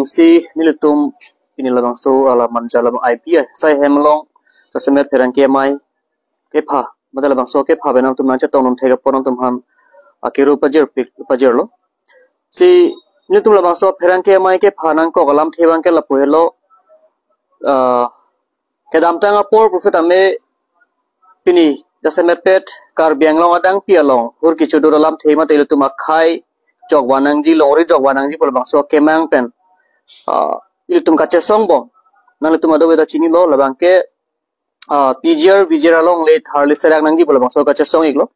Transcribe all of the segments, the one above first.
si nilitum inilamang so alaman jalam IP sai hemlong kasemet perang kemai kepa madalabang so kepa benang tum nancha tonum thega ponong tum han akiru pajer lo si nilitum labang so perang kemai kepa nang ko galam thebang ke lapu helo kedam tanga por profit ame pini kasemet pet kar bianglong adang pialong hur kichu dolam thema telitum akhai jogwanang ji lori jogwanang ji polbang so kemang pen ilitum kache songbo nang litum ado weda chini lo labang ke PGR along le tharli serak nang ji bola bangso kache song iglo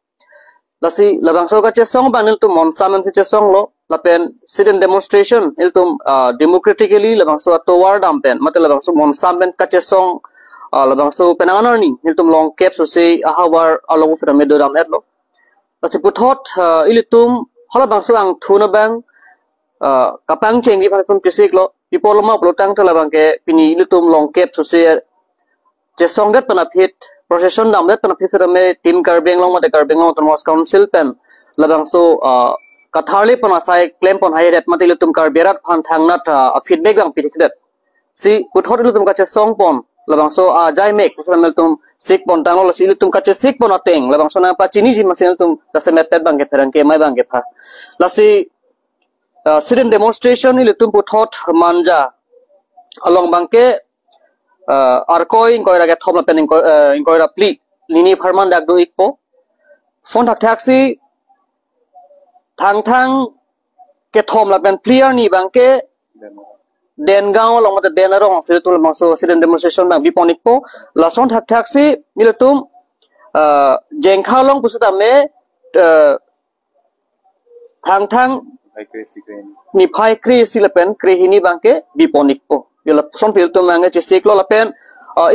lasi labang so kache song ban iltum monsamen se song lo lapen sit-in demonstration iltum democratically labang so toward ampen matle labang so monsamen kache song labang so penanganar ni iltum long cap so se ahawar along ufra medo dam etlo lasi puthot ilitum hala bangso ang thuna bang kapang chengi pun kisik lo people ma pelotang tu labang ke pini ilutum long cap so se song dat panapit procession dam dat panapit me tim karbeng long mate karbeng long termos council pen labang so katharli panasai claim pon hai dat mate ilutum karberat phan thangnat feedback bang pitik dat si puthot ilutum ka song pon labang so jai mek pusamel tum sik pon tang lo si ilutum ka sik pon ateng labang so na pa chini ji masin tum kasemet pet bang ke perang ke mai bang ke pha lasi sit-in demonstration ilitum puthot manja along bangke arkoi ingkoi raga thomla pen ingkoi ra pli lini pharman dak do ikpo phone thak taxi thang ke thomla pen clear ni bangke dengaw long mata denarong situl maso sit-in demonstration bang biponik po la son thak taxi ilitum jengkhalong pusuta me thang ni phai kri silapen kri hini bangke biponik po yala som pil tum manga che siklo lapen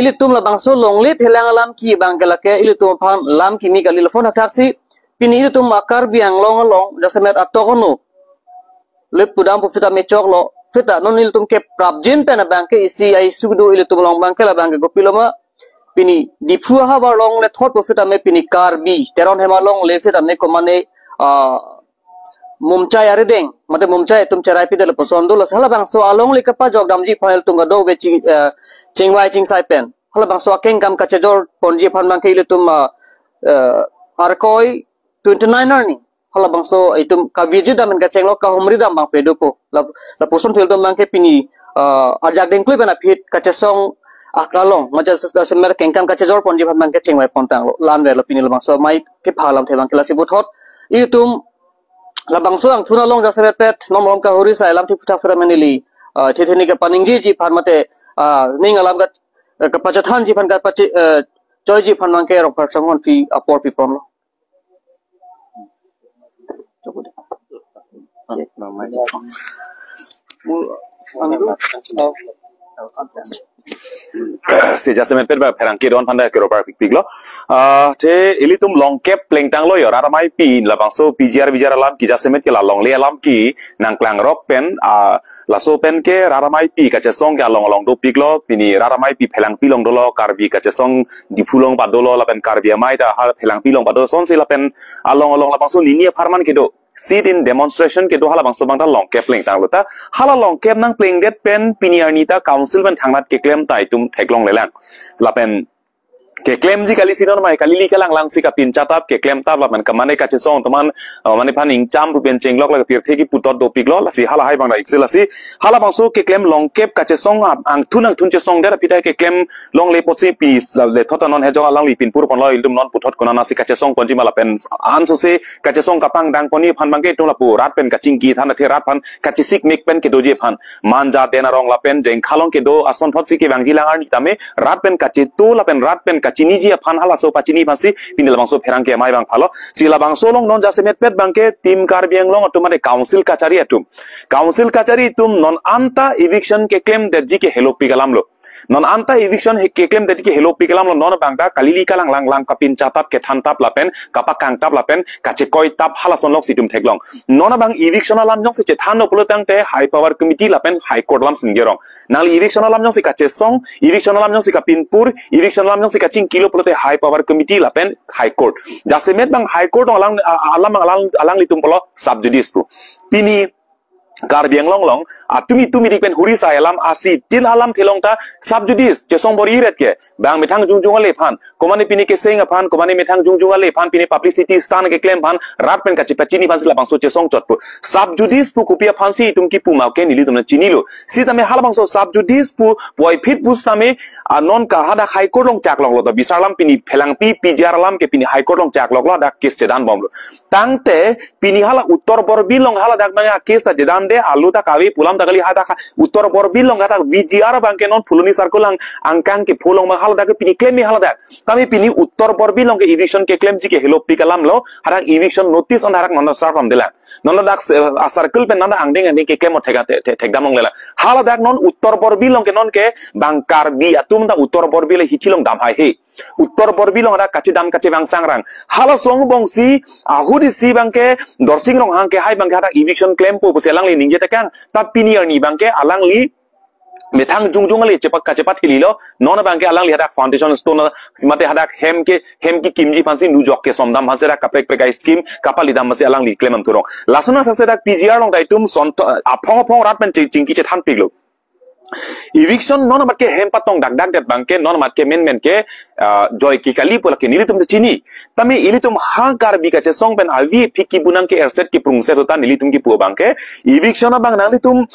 ilitum la bangso longlit helang alam ki bangke lake ilitum phan lam ki mi galil phone taxi pini ilitum akar biang long dasemet atokono le pudam pufita me choklo fita non ilitum ke prabjin pen bangke isi ai sugdu ilitum long bangke la bangke gopiloma pini dipua ha long le thot pufita me pini kar bi teron hemalong le fita me komane mumcai arideng mate mumcai tum cerai pidel posondo la sala bang so along le kapa jogdam ji phail tunga do be chingwai chingsai pen hala bang so akeng kam kache jor ponji phan mang keile tum arkoi 29 arni hala bang so itum ka viji dam ka chenglo ka humri dam bang pedo po la poson phil tum mang ke pini ajak deng klui bana fit kache song akalong maja semer kengkam kache jor ponji phan mang ke chingwai pontang lo lan re la pini bang so mai ke phalam thebang ke la sibuthot itum labang suang thuna long jasa pet nomlom ka hori sai lam thi phuta fera menili thetheni ka paningji ji phan mate ning alam ka pachathan ji phan ka pachi choi ji phan mang ke ro par changon fi apor pipon lo si jasa met pet ba perang ke don panda ke ro par pik lo the ilitum long cap plengtang lo yo raramai pi labang so PGR alam ki jasa met ke la long le alam ki nang klang rok pen la so pen ke raramai pi ka chesong ke long do pik lo pini raramai pi phelang pi long do lo karbi ka chesong di fulong ba do lo la pen karbi mai da har phelang pi long ba do son si la pen along labang so ni farman ke do sit-in demonstration ke do hala bang so bang ta long cap pling tang lota hala long cap nang pling det pen piniarnita council ban thangnat ke claim tai tum theklong lelang la pen ke claim ji kali sinon mai kali li kalang lang si ka pin chatap ke claim tab la man kamane ka chesong toman mane phaning cham rupen chenglok la pir thegi putot do piklol la si hala hai bang la excel si hala bang so ke claim long cap ka chesong ang thunang thun chesong dera pitai ke claim long le pochi pi le thota non hejong alang li pin pur pon loi dum non putot konana si ka chesong konji mala pen an so se ka chesong kapang dang poni phan bang ke to la pu rat pen ka chingki than the rat phan ka chisik mek pen ke doje phan manja dena rong la pen jeng khalong ke do ason thot si ke bang gilangar ni tame rat pen ka chitu la pen rat pen chini ji phan hala so pachini phansi pinil bangso pherang ke mai bang phalo sila bangso long non jase met pet bangke tim kar biang long automate council kachari tum non anta eviction ke claim that ji ke hello pigalam lo non anta eviction ke claim that ke hello pigalam lo non bangda kalili kalang lang kapin chatap ke than tap lapen kapak kang tap lapen kache koi tap hala son lok situm theklong non bang eviction alam jong se che than no polotang te high power committee lapen high court lam singerong nal eviction alam jong se kache song eviction alam jong se kapinpur eviction alam jong se kaching kilo pelote high power committee lapen high court jasemet bang high court alang litum polo sub judice pu pini Karbi yang long tumi dikpen huri saya alam asi til alam thilong ta subjudice jesong bori ret ke bang methang jungjung ale phan komani pini ke seng phan komani methang jungjung ale phan pini publicity stan ke claim phan rat pen ka chipachini phan sila bangso jesong chot pu subjudice pu kupia phan si tum ki pu ma ke nili tum na chini lo si tame hal bangso subjudice pu boy fit pu same non ka hada high court long chak long lo ta bisalam pini phelang pi pjr alam ke pini high court long chak long lo da case jedan bom lo tangte pini hala uttor borbi long hala dak ma case ta jedan alu tak kawi pulam tak kali hada uttor borbil long kata VGR bangke non puluni sarkulang angkang ke pulong ma hal dak pini claim mi hal dak kami pini uttor borbil long ke eviction ke claim ji ke hello pikalam lo harak eviction notice on harak non sar from dela non dak circle pen nanda angding ke claim thega thegdam long lela hal dak non uttor borbil long ke non ke bangkar bi atum ta uttor borbil hichilong dam hai he uttor borbilong ada kaci dam kaci bang sangrang hala song bongsi ahudi si bangke dorsing rong hangke hai bangke ada eviction claim po selang li ningje tekang tapi ni ni bangke alang li methang jungjung ali cepat hililo non bangke alang li ada foundation stone simate ada hem ki kimji pansi nu jok ke somdam hanse da kaprek prekai scheme kapali dam mase alang li claim am turong lasuna sakse dak PGR long daitum son apong rat men chingki che than piglo eviction non mat ke hem patong dak det bangke non mat ke men ke joy ki kali pola ke nilitum de chini tami ilitum ha kar bi ka che song pen avi phiki bunang ke erset ki prungse rota nilitum ki pu bangke eviction bang nalitum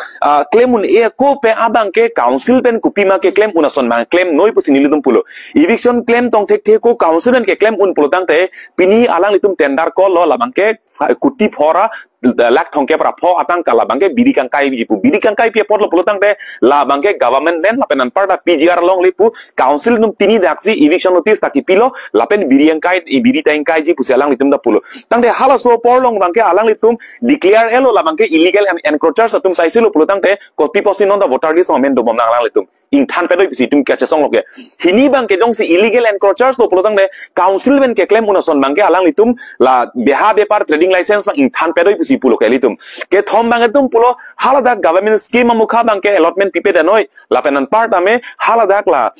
claim un e ko pe abang ke council pen kupima ke claim una son bang claim noi pusi nilitum pulo eviction claim tong thek ko council pen ke claim un pulo tang te pini alang litum tender ko lo la bangke kuti phora lak thong ke pra pho atang kala bangke biri kang kai bi pu biri kang kai pe pot lo pulo tang te la bangke government den lapenan parta PGR long lipu council num tini daksi eviction notice taki pilo lapen biri yang kai biri tang kai ji pusi alang litum da pulo tang te hala so por long bangke alang litum declare elo la bangke illegal encroachers atum saisilo pulo tang te ko people sin on the voter list omen do bom alang litum ing than pe do bisi tum kache song loke hini bangke dong si illegal encroachers lo pulo tang te council ben ke claim una son bangke alang litum la beha bepar trading license ing than pe do bisi pulo ke litum ke thom bangke tum pulo hala da government scheme amukha bangke allotment pipe da noi lapenan part ame hala dak la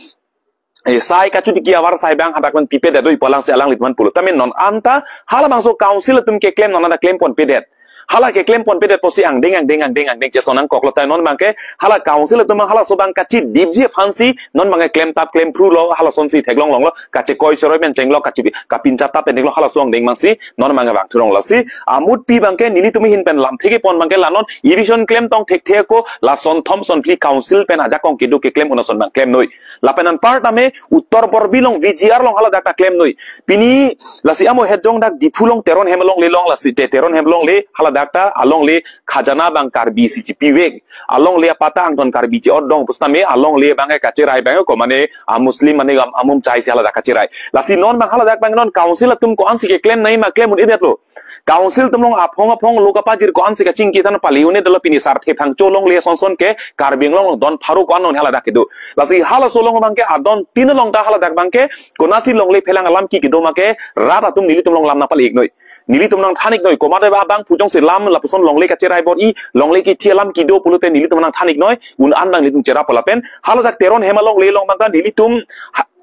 sai ka chuti ki awar sai bang hadak man pipe da doi polang se alang litman pulo tamen non anta hala bangso council tum ke claim non da claim pon pedet hala ke claim pon pedet posi ang ding che sonang koklo tai non bangke hala council tum hala so bang kachi dibje phansi non bangke claim tap claim through lo hala son si theglong long lo kache koi soroi men chenglo kachi kapincha tap peneglo hala song ding mangsi non bangke bang thurong lo si amut pi bangke nili tumi hin pen lam theke pon bangke lanon eviction claim tong thek ko la son thomson pli council pen aja kong kidu ke claim una son bang claim noi lapenan part ame uttor borbilong VGR long hala dakta claim noi pini lasi amo hejong dak dipulong teron hemelong le long lasi teron hemelong le hala dakta along le khajana bang karbi si piwek along le pata angton karbi ci odong pustame along le bang ka cirai bang ko mane muslim mane amum chai si hala dak cirai lasi non bang hala dak bang non council tum ko ansi ke claim nai ma claim un idet lo council tum long apong lo ka pajir ko ansi ka chingki tan paliune delo pini sarthe phang cholong le son ke karbing long don pharu ko anon hala dak do lasi hala solong bang ke adon tin long ta hala dak bang ke konasi long le phelang alam ki do ma ke rata tum nili tum long lam na pal ik noi nili tum long thanik noi ko ma ba bang pujong se lam la puson long le ka cerai bot i long le ki thielam ki do pulute nili tum nang thanik noi un an bang litum cera polapen hala dak teron hemalong le long bang nili tum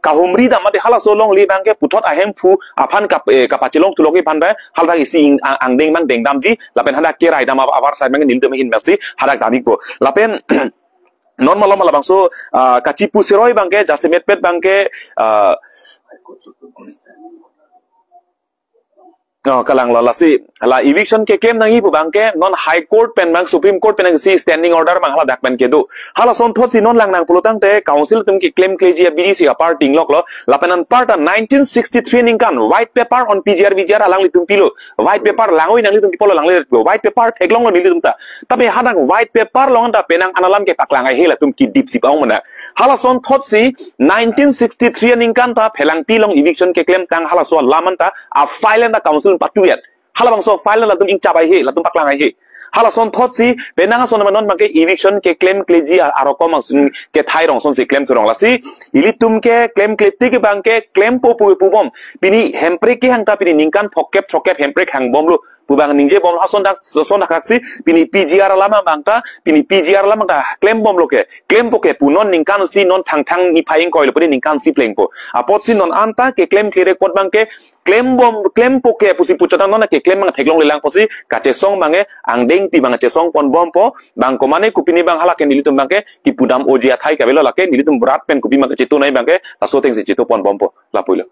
kahumri da mate hala so long le bang ke puthot ahem phu aphan kapachilong tulogi phanba hala dak isi angdeng bang dengdam ji lapen hada kerai dam abar sai bang nili tum hin mersi hada damik bo lapen non malam bang so kacipu seroi bang ke jasemet pet bang ke kalang lasi la eviction ke claim nangi bu bangke non high court pen bang supreme court pen si standing order bang hala dak pen ke do hala son thot si non lang nang pulutang te council tum ki claim kleji BDC apart ting lok lo lapenan part 1963 ningkan white paper on PGR VGR alang litum pilo white paper langoi nang litum polo lang le white paper theglong lo nilitum ta tapi hadang white paper long da penang analam ke paklangai hela tum ki deep si baung mana hala son thot si 1963 ningkan ta phelang pilong eviction ke claim tang hala so laman ta a file da council patuet hala bang so file la tum ing chabai he la tum paklangai he hala son thot si benanga son non bang ke eviction ke claim kleji arokom ke thai rong son si claim turong la si ilitum ke claim kleti ke bang ke claim po pu bom pini hempre ke hang ta pini ningkan phokep hempre hang bom lu pubang ningje bom hason dak kaksi pini PGR lama bangta pini PGR lama ta claim bom loke claim poke punon ningkan si non thang ni phaing koi lopodi ningkan si pleng po apot si non anta ke claim clear record bangke claim bom claim poke pusi puchota non ke claim mang theklong lelang posi kache song mange angdeng ti bang che song pon bom po bang komane kupini bang halaken dilitum bangke ki pudam ojia thai kabelo lake dilitum berat pen kupi mang chetu nai bangke taso teng si chetu pon bom po lapuilo